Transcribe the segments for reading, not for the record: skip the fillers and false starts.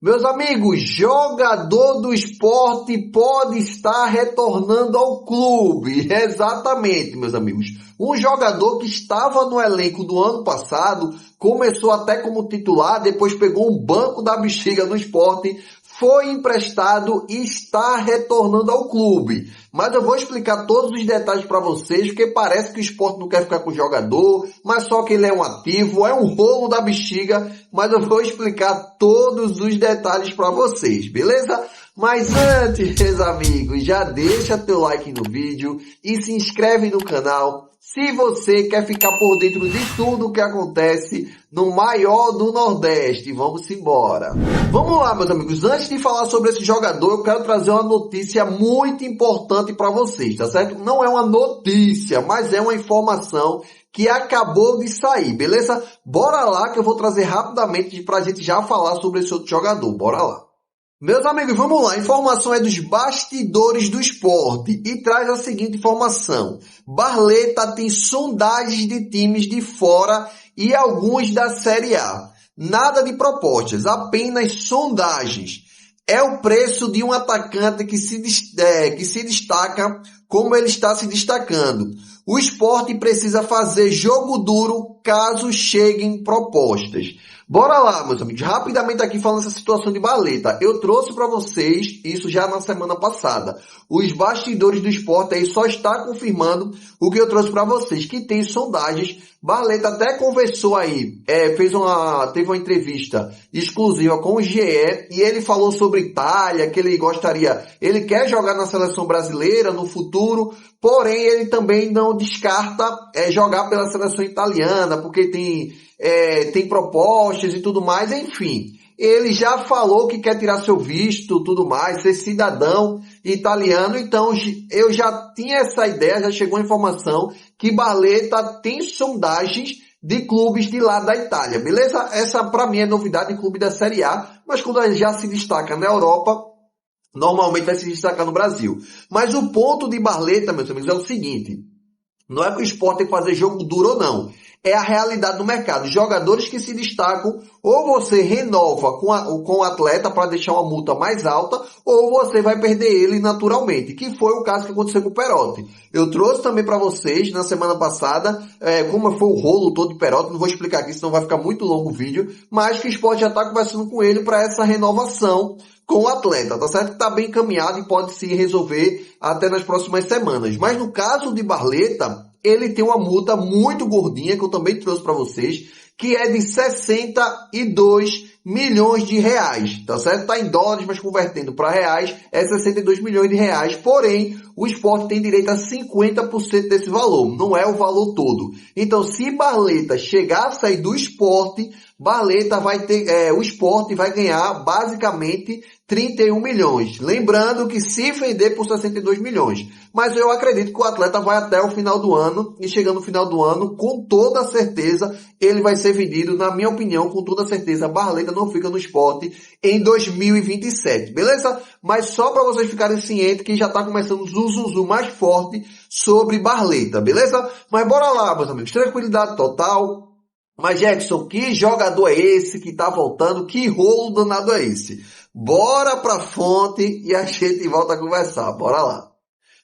Meus amigos, jogador do esporte pode estar retornando ao clube. Exatamente, meus amigos. Um jogador que estava no elenco do ano passado, começou até como titular, depois pegou um banco da bexiga no esporte, foi emprestado e está retornando ao clube. Mas eu vou explicar todos os detalhes para vocês, porque parece que o esporte não quer ficar com o jogador, mas só que ele é um ativo, é um rolo da bexiga, mas eu vou explicar todos os detalhes para vocês, beleza? Mas antes, meus amigos, já deixa teu like no vídeo e se inscreve no canal se você quer ficar por dentro de tudo o que acontece no maior do Nordeste. Vamos embora. Vamos lá, meus amigos. Antes de falar sobre esse jogador, eu quero trazer uma notícia muito importante para vocês, tá certo? Não é uma notícia, mas é uma informação que acabou de sair, beleza? Bora lá que eu vou trazer rapidamente pra gente já falar sobre esse outro jogador. Bora lá. Meus amigos, vamos lá. A informação é dos bastidores do esporte e traz a seguinte informação. Barleta tem sondagens de times de fora e alguns da Série A. Nada de propostas, apenas sondagens. É o preço de um atacante que se destaca como ele está se destacando. O esporte precisa fazer jogo duro caso cheguem propostas. Bora lá, meus amigos. Rapidamente aqui falando essa situação de Barleta. Eu trouxe para vocês, isso já na semana passada, os bastidores do esporte aí só está confirmando o que eu trouxe para vocês, que tem sondagens. Barleta até conversou aí, teve uma entrevista exclusiva com o GE e ele falou sobre Itália, que ele quer jogar na seleção brasileira no futuro, porém ele também não descarta jogar pela seleção italiana, porque tem propostas e tudo mais, enfim. Ele já falou que quer tirar seu visto, tudo mais, ser cidadão italiano, então eu já tinha essa ideia, já chegou a informação que Barleta tem sondagens de clubes de lá da Itália, beleza? Essa pra mim é novidade em clube da Série A, mas quando ele já se destaca na Europa, normalmente vai se destacar no Brasil. Mas o ponto de Barleta, meus amigos, é o seguinte: não é que o esporte tem que fazer jogo duro ou não. É a realidade do mercado. Jogadores que se destacam, ou você renova com o atleta para deixar uma multa mais alta, ou você vai perder ele naturalmente, que foi o caso que aconteceu com o Perotti. Eu trouxe também para vocês, na semana passada, como foi o rolo todo de Perotti, não vou explicar aqui, senão vai ficar muito longo o vídeo, mas que o esporte já está conversando com ele para essa renovação com o atleta, tá certo? Está bem encaminhado e pode se resolver até nas próximas semanas. Mas no caso de Barleta, ele tem uma multa muito gordinha, que eu também trouxe para vocês, que é de 62 milhões de reais, tá certo? Tá em dólares, mas convertendo para reais, é 62 milhões de reais, porém, o esporte tem direito a 50% desse valor, não é o valor todo. Então, se Barleta chegar a sair do esporte, Barleta o esporte vai ganhar basicamente 31 milhões. Lembrando que se vender por 62 milhões. Mas eu acredito que o atleta vai até o final do ano e chegando no final do ano, com toda certeza, ele vai ser vendido, na minha opinião, com toda certeza, Barleta não fica no esporte em 2027, beleza? Mas só para vocês ficarem cientes que já está começando o zuzuzu mais forte sobre Barleta, beleza? Mas bora lá, meus amigos, tranquilidade total. Mas Jackson, que jogador é esse que tá voltando? Que rolo danado é esse? Bora pra fonte e a gente volta a conversar. Bora lá.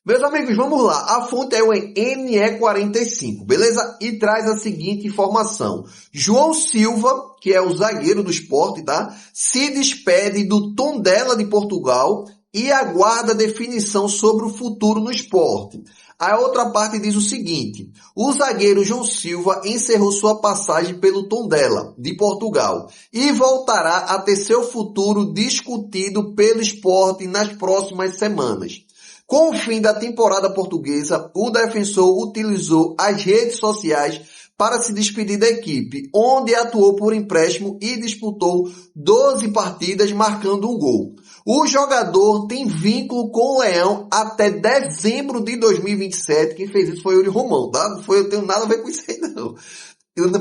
Meus amigos, vamos lá. A fonte é o NE45, beleza? E traz a seguinte informação. João Silva, que é o zagueiro do esporte, tá? Se despede do Tondela de Portugal e aguarda definição sobre o futuro no esporte. A outra parte diz o seguinte: o zagueiro João Silva encerrou sua passagem pelo Tondela, de Portugal, e voltará a ter seu futuro discutido pelo esporte nas próximas semanas. Com o fim da temporada portuguesa, o defensor utilizou as redes sociais para se despedir da equipe, onde atuou por empréstimo e disputou 12 partidas, marcando um gol. O jogador tem vínculo com o Leão até dezembro de 2027. Quem fez isso foi o Yuri Romão, tá? Eu tenho nada a ver com isso aí, não.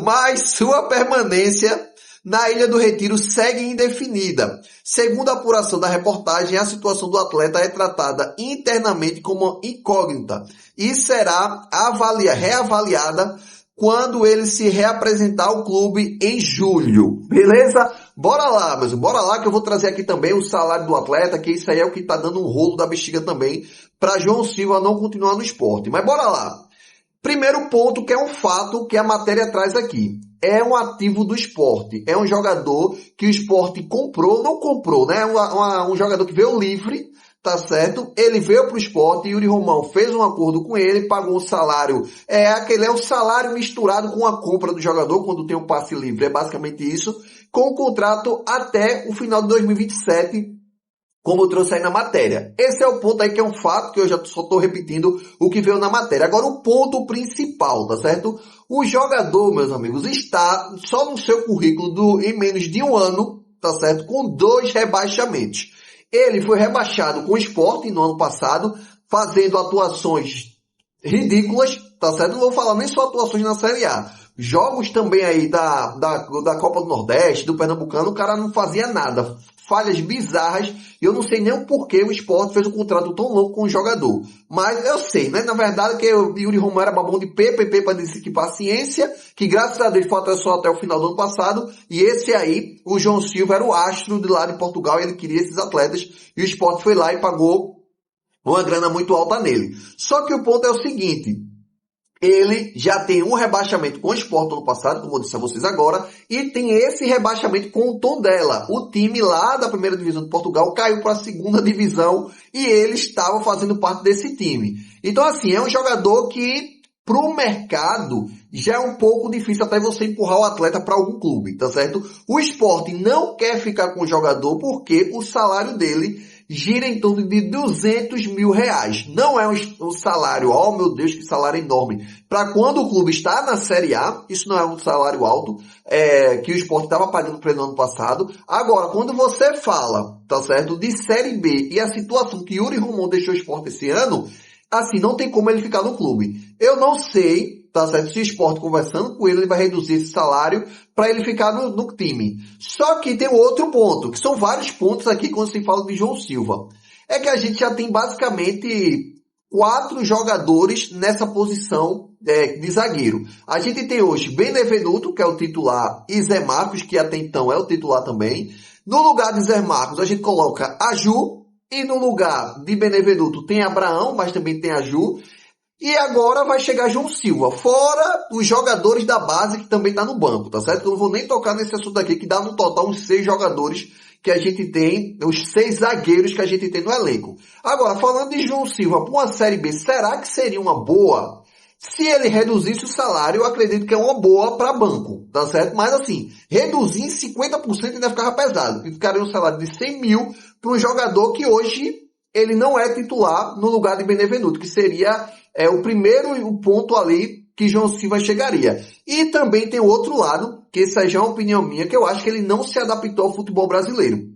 Mas sua permanência na Ilha do Retiro segue indefinida. Segundo a apuração da reportagem, a situação do atleta é tratada internamente como incógnita e será reavaliada quando ele se reapresentar ao clube em julho. Beleza? Bora lá, mas bora lá que eu vou trazer aqui também o salário do atleta, que isso aí é o que tá dando um rolo da bexiga também para João Silva não continuar no esporte. Mas bora lá. Primeiro ponto, que é um fato que a matéria traz aqui. É um ativo do esporte. É um jogador que o esporte comprou, não comprou, né? Um jogador que veio livre, tá certo? Ele veio pro esporte e Yuri Romão fez um acordo com ele, pagou um salário. É o salário misturado com a compra do jogador quando tem um passe livre. É basicamente isso. Com o contrato até o final de 2027. Como eu trouxe aí na matéria. Esse é o ponto aí que é um fato, que eu já só estou repetindo o que veio na matéria. Agora o ponto principal, tá certo? O jogador, meus amigos, está só no seu currículo em menos de um ano, tá certo? Com 2 rebaixamentos. Ele foi rebaixado com o Sport no ano passado, fazendo atuações ridículas, tá certo? Não vou falar nem só atuações na Série A. Jogos também aí da Copa do Nordeste, do Pernambucano, o cara não fazia nada. Falhas bizarras, e eu não sei nem o porquê o Sport fez um contrato tão longo com o jogador. Mas eu sei, né? Na verdade, que o Yuri Romão era babão de PPP para dizer que paciência, que graças a Deus foi até só até o final do ano passado, e esse aí, o João Silva, era o astro de lá de Portugal, e ele queria esses atletas, e o Sport foi lá e pagou uma grana muito alta nele. Só que o ponto é o seguinte: ele já tem um rebaixamento com o Sport no ano passado, como eu disse a vocês agora, e tem esse rebaixamento com o Tondela. O time lá da primeira divisão de Portugal caiu para a segunda divisão e ele estava fazendo parte desse time. Então, assim, é um jogador que, pro mercado, já é um pouco difícil até você empurrar o atleta para algum clube, tá certo? O Sport não quer ficar com o jogador porque o salário dele gira em torno de 200 mil reais. Não é um salário, oh meu Deus, que salário enorme. Para quando o clube está na Série A, isso não é um salário alto, que o Sport estava pagando para ele no ano passado. Agora, quando você fala, tá certo, de Série B e a situação que Yuri Romão deixou o Sport esse ano, assim, não tem como ele ficar no clube. Eu não sei, tá certo, se o Sport conversando com ele vai reduzir esse salário para ele ficar no time. Só que tem outro ponto, que são vários pontos aqui quando se fala de João Silva. É que a gente já tem basicamente 4 jogadores nessa posição de zagueiro. A gente tem hoje Benevenuto, que é o titular, e Zé Marcos, que até então é o titular também. No lugar de Zé Marcos, a gente coloca Aju, e no lugar de Benevenuto tem Abraão, mas também tem Aju. E agora vai chegar João Silva, fora os jogadores da base que também tá no banco, tá certo? Eu não vou nem tocar nesse assunto aqui, que dá no total uns 6 jogadores que a gente tem, os 6 zagueiros que a gente tem no elenco. Agora, falando de João Silva para uma Série B, será que seria uma boa? Se ele reduzisse o salário, eu acredito que é uma boa para banco, tá certo? Mas assim, reduzir em 50% ainda ficava pesado. E ficaria um salário de 100 mil para um jogador que hoje ele não é titular no lugar de Benevenuto, que seria o primeiro ponto ali que João Silva chegaria. E também tem o outro lado, que essa já é uma opinião minha, que eu acho que ele não se adaptou ao futebol brasileiro.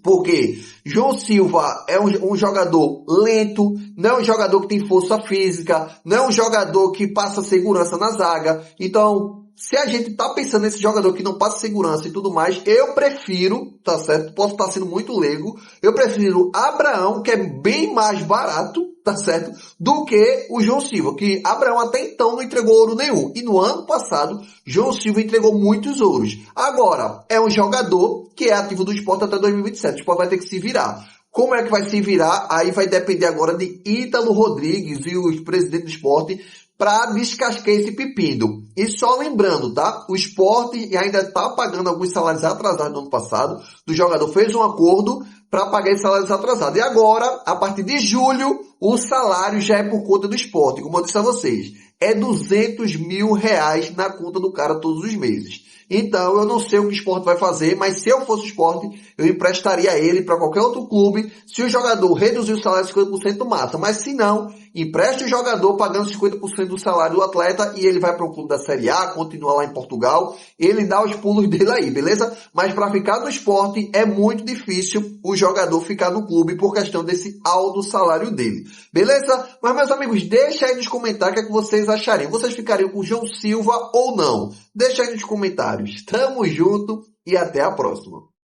Porque João Silva é um jogador lento, não é um jogador que tem força física, não é um jogador que passa segurança na zaga. Então, se a gente tá pensando nesse jogador que não passa segurança e tudo mais, eu prefiro, tá certo? Posso estar sendo muito leigo, eu prefiro Abraão, que é bem mais barato, tá certo? Do que o João Silva, que Abraão até então não entregou ouro nenhum. E no ano passado, João Silva entregou muitos ouros. Agora, é um jogador que é ativo do Sport até 2027. O Sport vai ter que se virar. Como é que vai se virar? Aí vai depender agora de Ítalo Rodrigues e os presidentes do Sport para descascar esse pepino. E só lembrando, tá? O Sport ainda está pagando alguns salários atrasados no ano passado. O jogador fez um acordo para pagar esses salários atrasados. E agora, a partir de julho, o salário já é por conta do Sport. Como eu disse a vocês, é 200 mil reais na conta do cara todos os meses. Então, eu não sei o que o Sport vai fazer, mas se eu fosse o Sport, eu emprestaria ele para qualquer outro clube. Se o jogador reduzir o salário 50%, mata. Mas se não, empreste o jogador pagando 50% do salário do atleta e ele vai para um clube da Série A, continua lá em Portugal, ele dá os pulos dele aí, beleza? Mas para ficar no Sport é muito difícil o jogador ficar no clube por questão desse alto salário dele, beleza? Mas meus amigos, deixa aí nos comentários o que é que vocês achariam. Vocês ficariam com o João Silva ou não? Deixa aí nos comentários. Tamo junto e até a próxima.